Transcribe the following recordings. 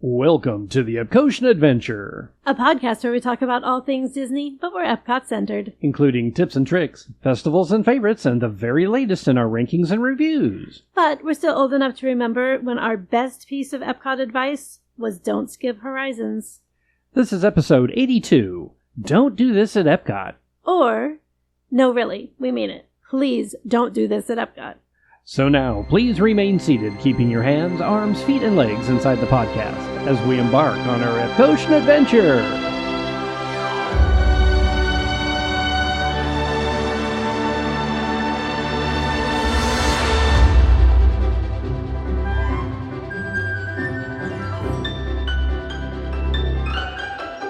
Welcome to the Epcotian Adventure, a podcast where we talk about all things Disney, but we're Epcot-centered. including tips and tricks, festivals and favorites, and the very latest in our rankings and reviews. But we're still old enough to remember when our best piece of Epcot advice was don't skip Horizons. This is episode 82. Don't do this at Epcot. Or, no really, we mean it. Please don't do this at Epcot. So now, please remain seated, keeping your hands, arms, feet, and legs inside the podcast as we embark on our Epcotian adventure.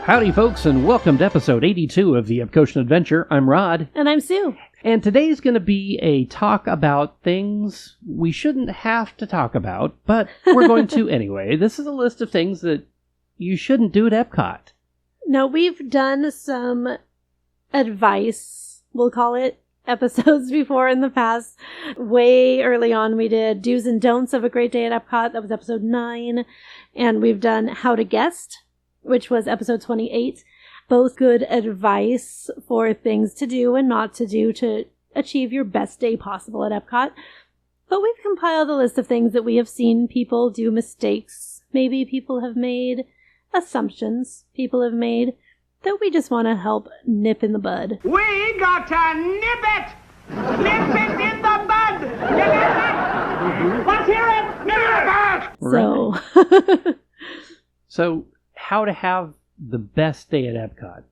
Howdy, folks, and welcome to episode 82 of the Epcotian Adventure. I'm Rod. And I'm Sue. And today's going to be a talk about things we shouldn't have to talk about, but we're going to anyway. This is a list of things that you shouldn't do at Epcot. Now, we've done some advice, we'll call it, episodes before in the past. Way early on, we did Do's and Don'ts of a Great Day at Epcot. That was episode 9. And we've done How to Guest, which was episode 28. Both good advice for things to do and not to do to achieve your best day possible at Epcot. But we've compiled a list of things that we have seen people do mistakes. Maybe people have made assumptions people have made that we just want to help nip in the bud. We got to nip it! Nip it in the bud! Nip it! Let's hear it! Nip it! So, So, how to have the best day at Epcot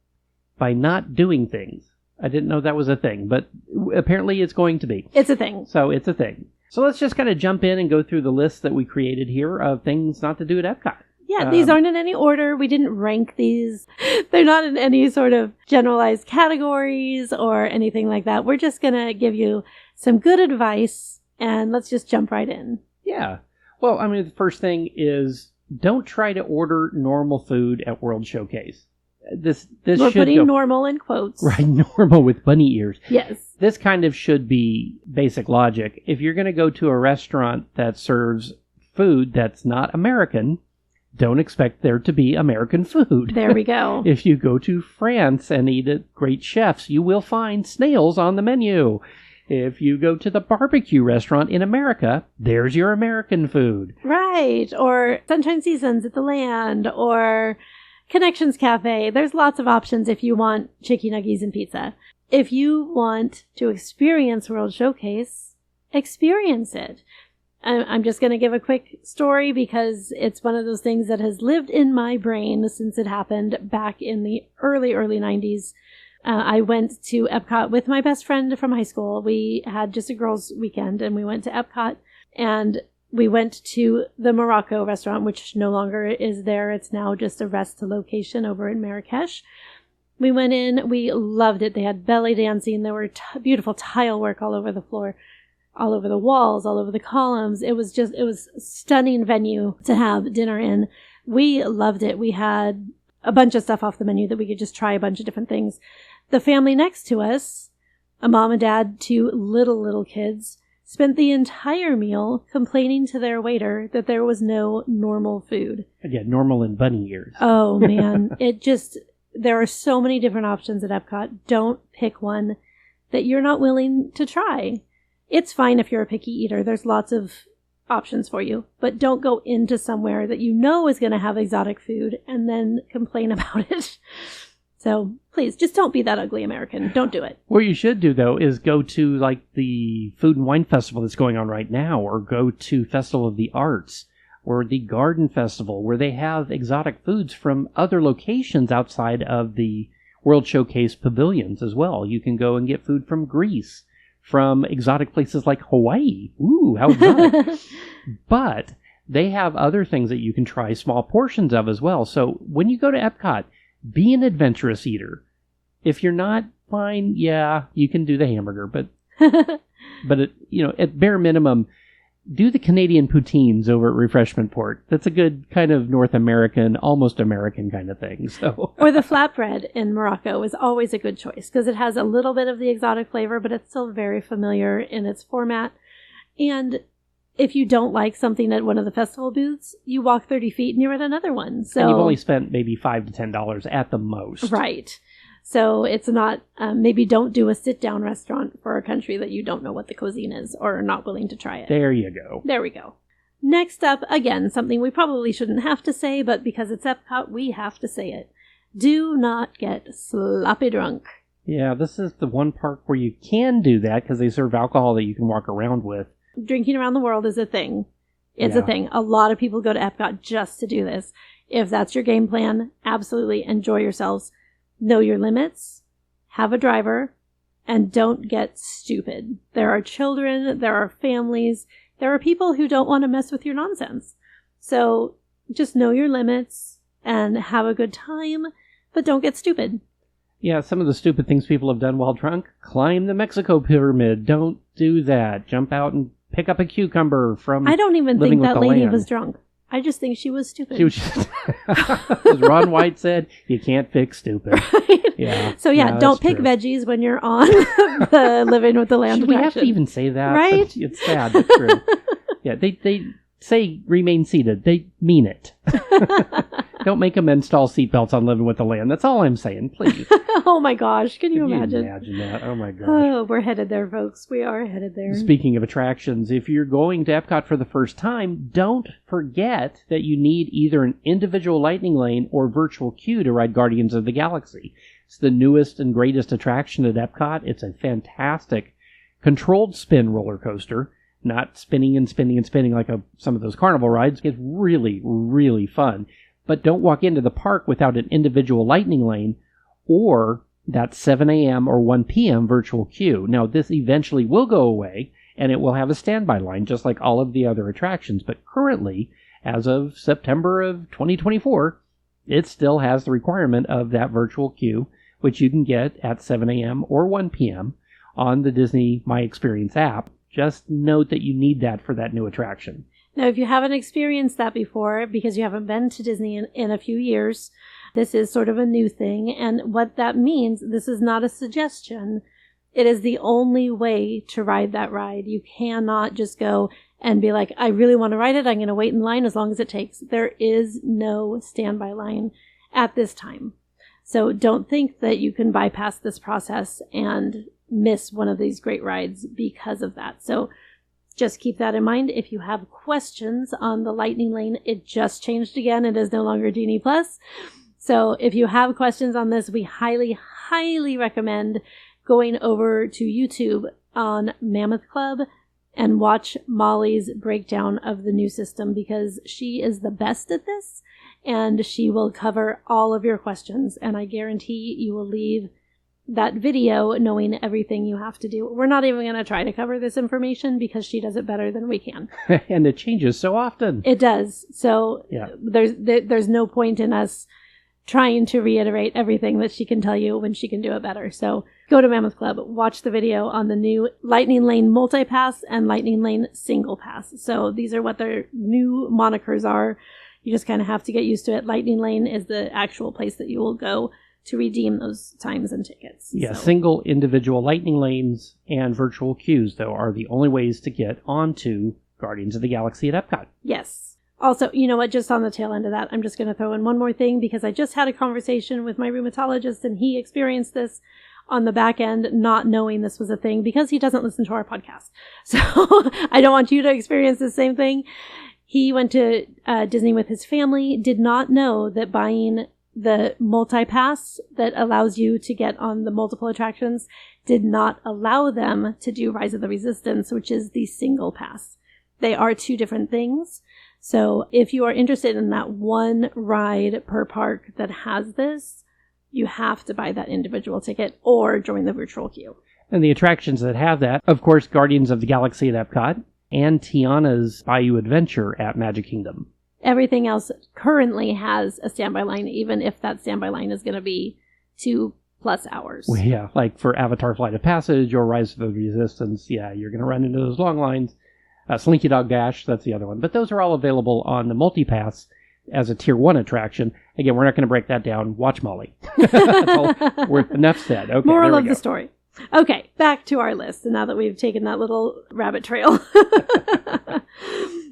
by not doing things. I didn't know that was a thing, but apparently it's going to be. it's a thing. So it's a thing. So let's just kind of jump in and go through the list that we created here of things not to do at Epcot. Yeah, these aren't in any order. We didn't rank these. They're not in any sort of generalized categories or anything like that. We're just going to give you some good advice, and let's just jump right in. Yeah. Well, I mean, the first thing is don't try to order normal food at World Showcase. This We're should putting go, normal in quotes. right, normal with bunny ears. Yes. This kind of should be basic logic. If you're going to go to a restaurant that serves food that's not American, don't expect there to be American food. There we go. If you go to France and eat at great chefs, you will find snails on the menu. If you go to the barbecue restaurant in America, there's your American food. Right. Or Sunshine Seasons at the Land, or Connections Cafe. There's lots of options if you want chicky nuggies and pizza. If you want to experience World Showcase, experience it. I'm just going to give a quick story because it's one of those things that has lived in my brain since it happened back in the early 90s. I went to Epcot with my best friend from high school. We had just a girls' weekend, and we went to Epcot, and we went to the Morocco restaurant, which no longer is there. It's now just a rest location over in Marrakesh. We went in. We loved it. They had belly dancing. There were beautiful tile work all over the floor, all over the walls, all over the columns. It was a stunning venue to have dinner in. We loved it. We had a bunch of stuff off the menu that we could just try a bunch of different things. The family next to us, a mom and dad, 2 little kids, spent the entire meal complaining to their waiter that there was no normal food. Again, normal and bunny ears. Oh, man. There are so many different options at Epcot. Don't pick one that you're not willing to try. It's fine if you're a picky eater. There's lots of options for you. But don't go into somewhere that you know is going to have exotic food and then complain about it. So please, just don't be that ugly American. Don't do it. What you should do, though, is go to, like, the Food and Wine Festival that's going on right now, or go to Festival of the Arts, or the Garden Festival, where they have exotic foods from other locations outside of the World Showcase pavilions as well. You can go and get food from Greece, from exotic places like Hawaii. Ooh, how exotic. But they have other things that you can try small portions of as well. So when you go to Epcot, be an adventurous eater. If you're not, fine, yeah, you can do the hamburger, but at bare minimum, do the Canadian poutines over at Refreshment Port. That's a good kind of North American, almost American kind of thing. So, or the flatbread in Morocco is always a good choice because it has a little bit of the exotic flavor, but it's still very familiar in its format. And if you don't like something at one of the festival booths, you walk 30 feet and you're at another one. So, and you've only spent maybe $5 to $10 at the most. Right. So it's not, maybe don't do a sit-down restaurant for a country that you don't know what the cuisine is or are not willing to try it. There you go. There we go. Next up, again, something we probably shouldn't have to say, but because it's Epcot, we have to say it. Do not get sloppy drunk. Yeah, this is the one park where you can do that because they serve alcohol that you can walk around with. Drinking around the world is a thing. It's a thing. A lot of people go to Epcot just to do this. If that's your game plan, absolutely enjoy yourselves. Know your limits, have a driver, and don't get stupid. There are children, there are families, there are people who don't want to mess with your nonsense. So just know your limits and have a good time, but don't get stupid. Yeah, some of the stupid things people have done while drunk. Climb the Mexico Pyramid. Don't do that. Jump out and pick up a cucumber from I don't even Living think with that the lady Land. was drunk. I just think she was stupid. She was just, as Ron White said, you can't fix stupid. Yeah. So yeah, no, don't that's pick true. veggies when you're on the Living with the Land Should we have attraction. to even say that? Right? But it's sad, but true. Yeah, they say remain seated. They mean it. Don't make them install seatbelts on Living with the Land. That's all I'm saying, please. Oh my gosh, can you Can imagine? imagine that? Oh my gosh. Oh, we're headed there, folks. We are headed there. Speaking of attractions, if you're going to Epcot for the first time, don't forget that you need either an individual lightning lane or virtual queue to ride Guardians of the Galaxy. It's the newest and greatest attraction at Epcot. It's a fantastic controlled spin roller coaster, not spinning and spinning and spinning like some of those carnival rides. It's really, really fun. But don't walk into the park without an individual lightning lane or that 7 a.m. or 1 p.m. virtual queue. Now, this eventually will go away, and it will have a standby line, just like all of the other attractions. But currently, as of September of 2024, it still has the requirement of that virtual queue, which you can get at 7 a.m. or 1 p.m. on the Disney My Experience app. Just note that you need that for that new attraction. Now, if you haven't experienced that before, because you haven't been to Disney in a few years, this is sort of a new thing. And what that means, this is not a suggestion. It is the only way to ride that ride. You cannot just go and be like, I really want to ride it. I'm going to wait in line as long as it takes. There is no standby line at this time. So don't think that you can bypass this process and miss one of these great rides because of that. So just keep that in mind. If you have questions on the Lightning Lane, it just changed again. It is no longer Genie Plus. So if you have questions on this, we highly, highly recommend going over to YouTube on Mammoth Club and watch Molly's breakdown of the new system, because she is the best at this and she will cover all of your questions. And I guarantee you will leave that video knowing everything you have to do. We're not even going to try to cover this information because she does it better than we can. And it changes so often. It does. So Yeah. there's no point in us trying to reiterate everything that she can tell you when she can do it better. So go to Mammoth Club, watch the video on the new Lightning Lane Multi-Pass and Lightning Lane Single Pass. So these are what their new monikers are. You just kind of have to get used to it. Lightning Lane is the actual place that you will go to redeem those times and tickets. Yeah, So. single individual lightning lanes and virtual queues, though, are the only ways to get onto Guardians of the Galaxy at Epcot. Yes. Also, you know what, just on the tail end of that, I'm just going to throw in one more thing, because I just had a conversation with my rheumatologist and he experienced this on the back end, not knowing this was a thing, because he doesn't listen to our podcast. So I don't want you to experience the same thing. He went to Disney with his family, did not know that buying the multi-pass that allows you to get on the multiple attractions did not allow them to do Rise of the Resistance, which is the single pass. They are two different things. So if you are interested in that one ride per park that has this, you have to buy that individual ticket or join the virtual queue. And the attractions that have that, of course, Guardians of the Galaxy at Epcot and Tiana's Bayou Adventure at Magic Kingdom. Everything else currently has a standby line, even if that standby line is going to be 2+ hours. Well, yeah, like for Avatar Flight of Passage or Rise of the Resistance, yeah, you're going to run into those long lines. Slinky Dog Dash, that's the other one. But those are all available on the Multipass as a Tier 1 attraction. Again, we're not going to break that down. Watch Molly. That's all. Enough said. Okay, Moral there we of go. the story. Okay, back to our list. Now that we've taken that little rabbit trail.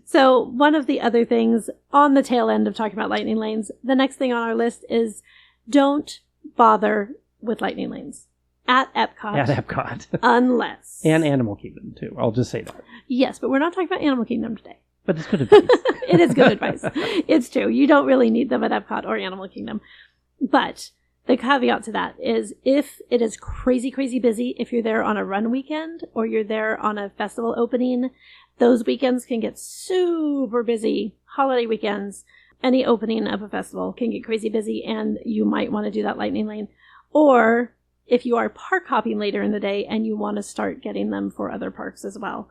So one of the other things on the tail end of talking about lightning lanes, the next thing on our list is don't bother with lightning lanes at Epcot. At Epcot. Unless. And Animal Kingdom, too. I'll just say that. Yes, but we're not talking about Animal Kingdom today. But it's good advice. It is good advice. It's true. You don't really need them at Epcot or Animal Kingdom. But the caveat to that is if it is crazy, crazy busy, if you're there on a run weekend or you're there on a festival opening, those weekends can get super busy. Holiday weekends, any opening of a festival can get crazy busy, and you might want to do that lightning lane. Or if you are park hopping later in the day and you want to start getting them for other parks as well,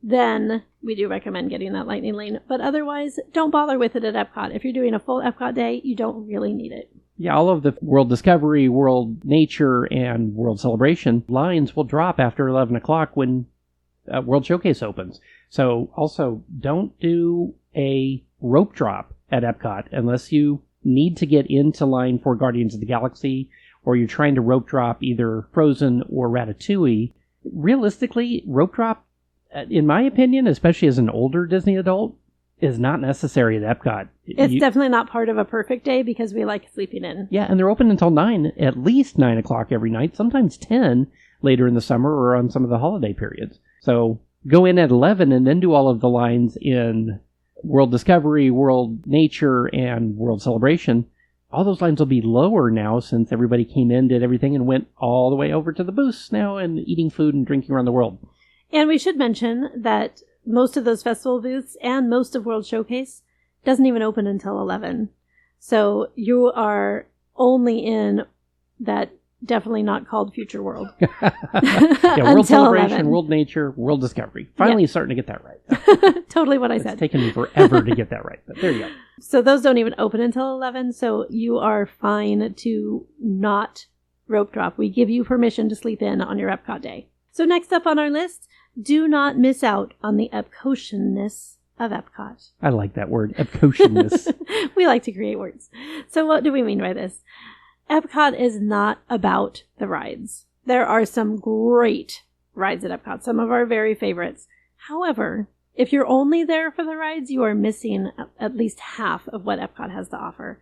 then we do recommend getting that lightning lane. But otherwise, don't bother with it at Epcot. If you're doing a full Epcot day, you don't really need it. Yeah, all of the World Discovery, World Nature, and World Celebration lines will drop after 11 o'clock when World Showcase opens. So also, don't do a rope drop at Epcot unless you need to get into line for Guardians of the Galaxy or you're trying to rope drop either Frozen or Ratatouille. Realistically, rope drop, in my opinion, especially as an older Disney adult, is not necessary at Epcot. It's definitely not part of a perfect day because we like sleeping in. Yeah, and they're open until 9, at least 9 o'clock every night, sometimes 10 later in the summer or on some of the holiday periods. So go in at 11 and then do all of the lines in World Discovery, World Nature, and World Celebration. All those lines will be lower now since everybody came in, did everything, and went all the way over to the booths now and eating food and drinking around the world. And we should mention that most of those festival booths and most of World Showcase doesn't even open until 11. So you are only in that definitely not called Future World. Yeah, World Celebration, 11. World Nature, World Discovery. Finally starting to get that right. Totally what I said. It's taken me forever to get that right, but there you go. So those don't even open until 11, so you are fine to not rope drop. We give you permission to sleep in on your Epcot day. So next up on our list, do not miss out on the Epcotianness of Epcot. I like that word, Epcotianness. We like to create words. So what do we mean by this? Epcot is not about the rides. There are some great rides at Epcot, some of our very favorites. However, if you're only there for the rides, you are missing at least half of what Epcot has to offer.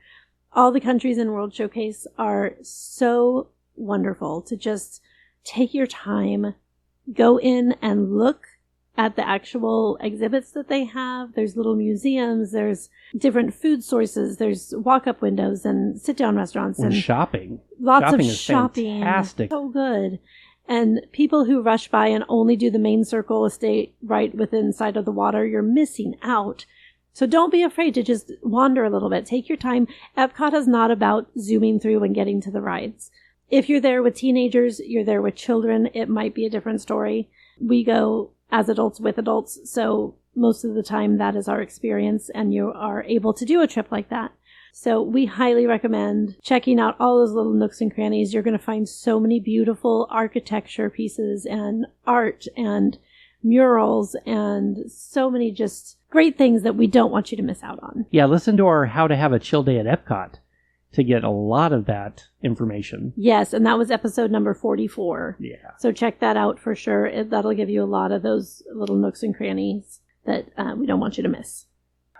All the countries in World Showcase are so wonderful to just take your time, go in and look at the actual exhibits that they have. There's little museums, there's different food sources, there's walk-up windows and sit-down restaurants. And shopping. Lots shopping of is shopping. Fantastic. So good. And people who rush by and only do the main circle estate right within sight of the water, you're missing out. So don't be afraid to just wander a little bit. Take your time. Epcot is not about zooming through and getting to the rides. If you're there with teenagers, you're there with children, it might be a different story. We go as adults with adults, so most of the time that is our experience, and you are able to do a trip like that. So we highly recommend checking out all those little nooks and crannies. You're going to find so many beautiful architecture pieces and art and murals and so many just great things that we don't want you to miss out on. Yeah, listen to our How to Have a Chill Day at Epcot to get a lot of that information. Yes, and that was episode number 44. Yeah. So check that out for sure. That'll give you a lot of those little nooks and crannies that we don't want you to miss.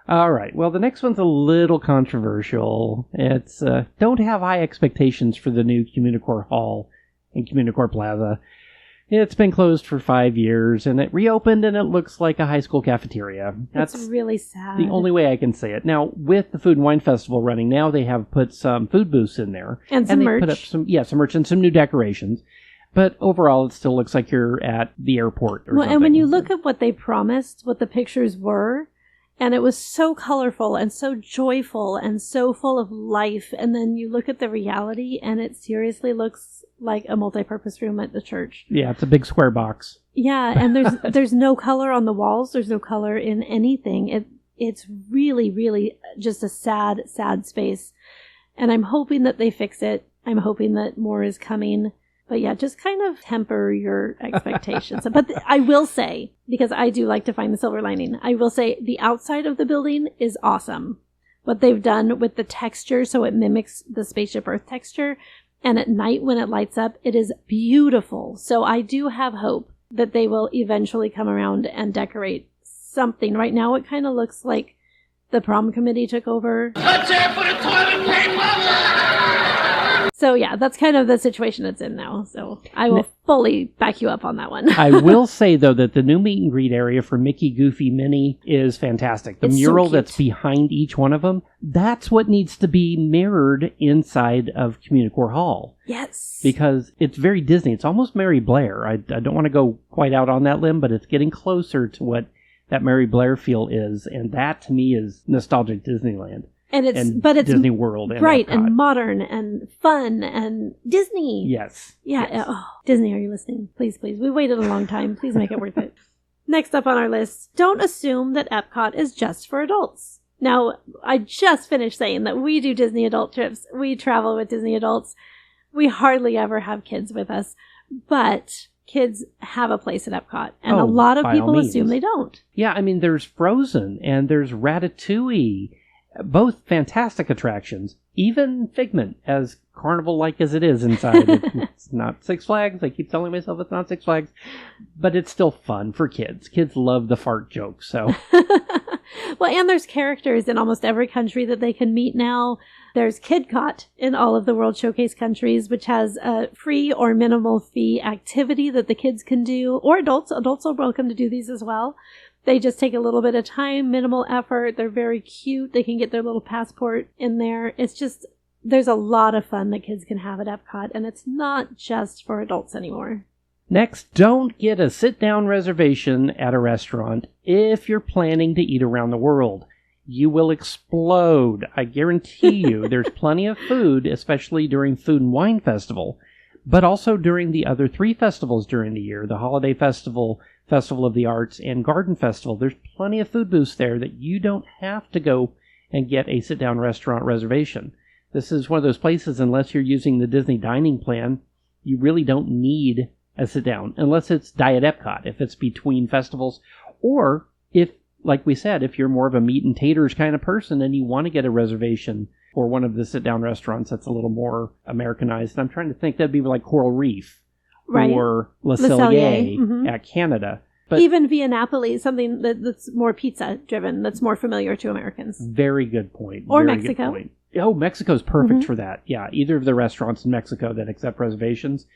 All right. Well, the next one's a little controversial. It's don't have high expectations for the new Communicore Hall in Communicore Plaza. It's been closed for 5 years, and it reopened, and it looks like a high school cafeteria. That's really sad. The only way I can say it. Now, with the Food and Wine Festival running now, they have put some food booths in there. And some merch. Put up some merch and some new decorations. But overall, it still looks like you're at the airport or something. And when you look at what they promised, what the pictures were, and it was so colorful and so joyful and so full of life, and then you look at the reality, and it seriously looks like a multi-purpose room at the church. Yeah, it's a big square box. Yeah, and there's no color on the walls. There's no color in anything. It's really, really just a sad, sad space. And I'm hoping that they fix it. I'm hoping that more is coming. But yeah, just kind of temper your expectations. But I will say, because I do like to find the silver lining, I will say the outside of the building is awesome. What they've done with the texture, so it mimics the Spaceship Earth texture, And at night when it lights up, it is beautiful. So I do have hope that they will eventually come around and decorate something. Right now it kind of looks like the prom committee took over. Let's hear for the toilet paper! So yeah, that's kind of the situation it's in now. So I will fully back you up on that one. I will say, though, that the new meet and greet area for Mickey, Goofy, Minnie is fantastic. The It's so mural cute. that's behind each one of them, that's what needs to be mirrored inside of Communicore Hall. Yes. Because it's very Disney. It's almost Mary Blair. I don't want to go quite out on that limb, but it's getting closer to what that Mary Blair feel is. And that, to me, is nostalgic Disneyland. And it's And but it's Disney World and bright Epcot. and modern and fun and Disney. Yes. Yeah. Yes. Oh, Disney, are you listening? Please, please. We waited a long time. Please make it worth it. Next up on our list, don't assume that Epcot is just for adults. Now, I just finished saying that we do Disney adult trips. We travel with Disney adults. We hardly ever have kids with us, but kids have a place at Epcot, and a lot of by all people means. assume they don't. Yeah, I mean, there's Frozen and there's Ratatouille. Both fantastic attractions. Even Figment, as carnival-like as it is inside. It's not Six Flags. I keep telling myself it's not Six Flags. But it's still fun for kids. Kids love the fart joke, so... Well, and there's characters in almost every country that they can meet now. There's KidCot in all of the World Showcase countries, which has a free or minimal fee activity that the kids can do, or adults. Adults are welcome to do these as well. They just take a little bit of time, minimal effort. They're very cute. They can get their little passport in there. It's just, there's a lot of fun that kids can have at Epcot, and it's not just for adults anymore. Next, don't get a sit-down reservation at a restaurant if you're planning to eat around the world. You will explode. I guarantee you there's plenty of food, especially during Food and Wine Festival, but also during the other 3 festivals during the year, the Holiday Festival, Festival of the Arts, and Garden Festival. There's plenty of food booths there that you don't have to go and get a sit-down restaurant reservation. This is one of those places, unless you're using the Disney dining plan, you really don't need a sit-down, unless it's Diet Epcot, if it's between festivals, or if, like we said, if you're more of a meat and taters kind of person and you want to get a reservation for one of the sit-down restaurants that's a little more Americanized. And I'm trying to think, that'd be like Coral Reef. Right. Or Le Le Cellier Cellier, at Canada. But even Via Napoli, something that's more pizza driven, that's more familiar to Americans. very good point. Or Very Mexico. Good point. Oh, Mexico's perfect for that. Yeah, either of the restaurants in Mexico that accept reservations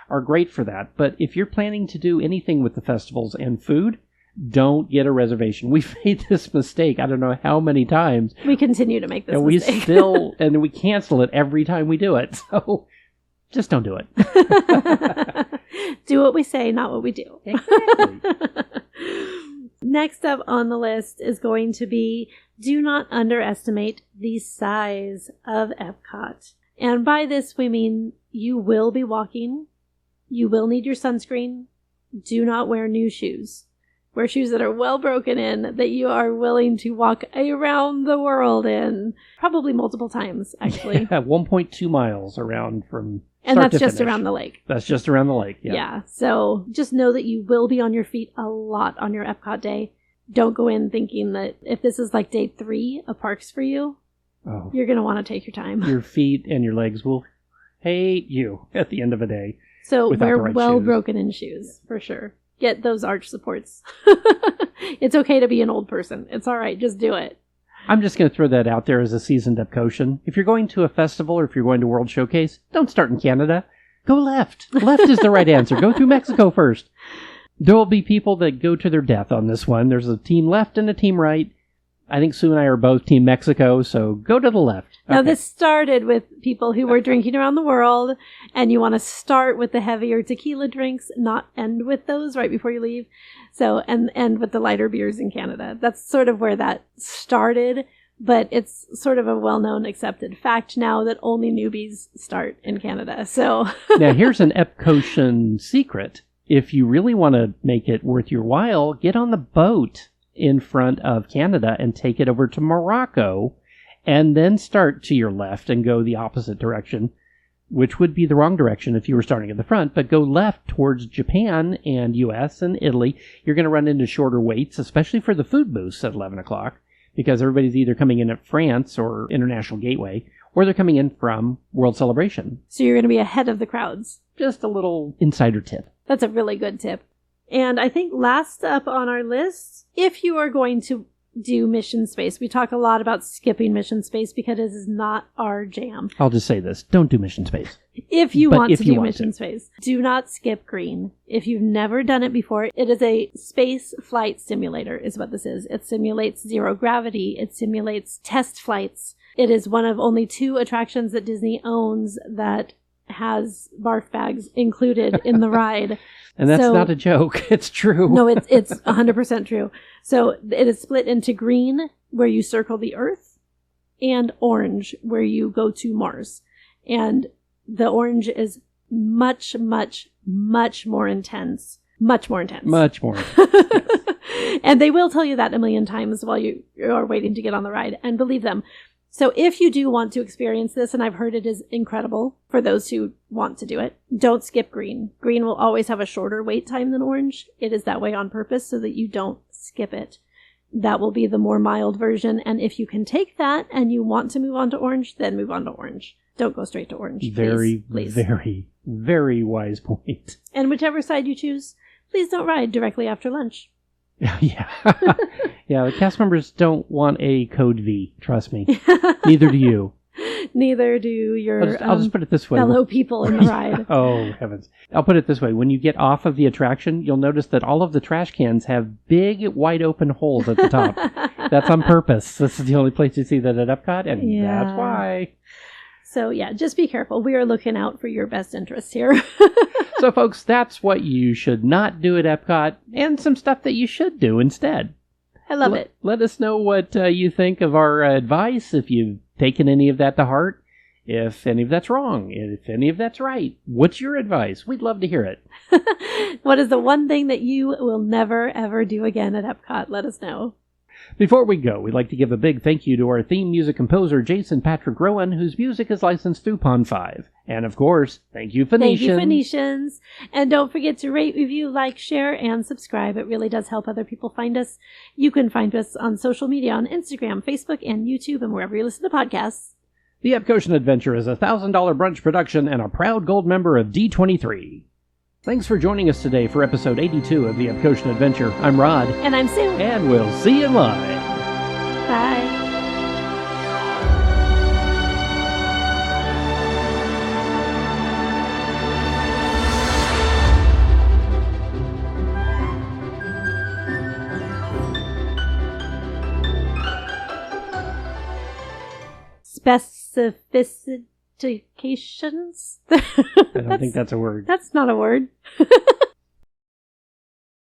are great for that. But if you're planning to do anything with the festivals and food, don't get a reservation. We've made this mistake I don't know how many times. We continue to make this And mistake. and we cancel it every time we do it. So just don't do it. Do what we say, not what we do. Exactly. Next up on the list is going to be, do not underestimate the size of Epcot. And by this we mean you will be walking, you will need your sunscreen, do not wear new shoes. Wear shoes that are well broken in, that you are willing to walk around the world in. Probably multiple times, actually. 1.2 miles around from And start that's to just finish. around the lake. That's just around the lake, yeah. Yeah. So just know that you will be on your feet a lot on your Epcot day. Don't go in thinking that if this is like day 3 of parks for you, Oh, you're going to want to take your time. your feet and your legs will hate you at the end of a day. So without wear the right well shoes. broken in shoes, for sure. Get those arch supports. It's okay to be an old person. It's all right. Just do it. I'm just going to throw that out there as a seasoned Epcotian. If you're going to a festival or if you're going to World Showcase, don't start in Canada. Go left. Left is the right answer. Go through Mexico first. There will be people that go to their death on this one. There's a team left and a team right. I think Sue and I are both Team Mexico, so go to the left. Now, Okay. this started with people who were drinking around the world, and you want to start with the heavier tequila drinks, not end with those right before you leave. So, and end with the lighter beers in Canada. That's sort of where that started, but it's sort of a well-known accepted fact now that only newbies start in Canada. So, Now, here's an Epcotian secret. If you really want to make it worth your while, get on the boat in front of Canada and take it over to Morocco, and then start to your left and go the opposite direction, which would be the wrong direction if you were starting at the front, but go left towards Japan and US and Italy. You're going to run into shorter waits, especially for the food booths at 11 o'clock, because everybody's either coming in at France or International Gateway, or they're coming in from World Celebration. So you're going to be ahead of the crowds. Just a little insider tip. That's a really good tip. And I think last up on our list, if you are going to do Mission Space, we talk a lot about skipping Mission Space because it is not our jam. I'll just say this. Don't do Mission Space. If you want to do Mission Space, do not skip green. If you've never done it before, it is a space flight simulator is what this is. It simulates zero gravity. It simulates test flights. It is one of only 2 attractions that Disney owns that has barf bags included in the ride. And that's not a joke. It's true. No, it's 100% true. So it is split into green, where you circle the Earth, and orange, where you go to Mars. And the orange is much, much, much more intense. Much more intense. Much more intense. Yes. And they will tell you that a million times while you are waiting to get on the ride. And believe them. So if you do want to experience this, and I've heard it is incredible for those who want to do it, don't skip green. Green will always have a shorter wait time than orange. It is that way on purpose so that you don't skip it. That will be the more mild version. And if you can take that and you want to move on to orange, then move on to orange. Don't go straight to orange. Very, very wise point. And whichever side you choose, please don't ride directly after lunch. Yeah. Yeah, the cast members don't want a code V, trust me. Neither do you. Neither do your I'll just put it this way. fellow people in the ride. Oh, heavens. I'll put it this way. When you get off of the attraction, you'll notice that all of the trash cans have big, wide open holes at the top. That's on purpose. This is the only place you see that at Epcot, and that's why. So, yeah, just be careful. We are looking out for your best interests here. So, folks, that's what you should not do at Epcot, and some stuff that you should do instead. I love it. Let us know what you think of our advice, if you've taken any of that to heart, if any of that's wrong, if any of that's right. What's your advice? We'd love to hear it. What is the one thing that you will never, ever do again at Epcot? Let us know. Before we go, we'd like to give a big thank you to our theme music composer, Jason Patrick Rowan, whose music is licensed through Pond 5. And of course, thank you, Phoenicians. Thank you, Phoenicians. And don't forget to rate, review, like, share, and subscribe. It really does help other people find us. You can find us on social media on Instagram, Facebook, and YouTube, and wherever you listen to podcasts. The Epcotian Adventure is a $1,000 brunch production and a proud gold member of D23. Thanks for joining us today for episode 82 of the Epcotian Adventure. I'm Rod. And I'm Sue. And we'll see you live. Bye. Specifications? I don't think that's a word. That's not a word.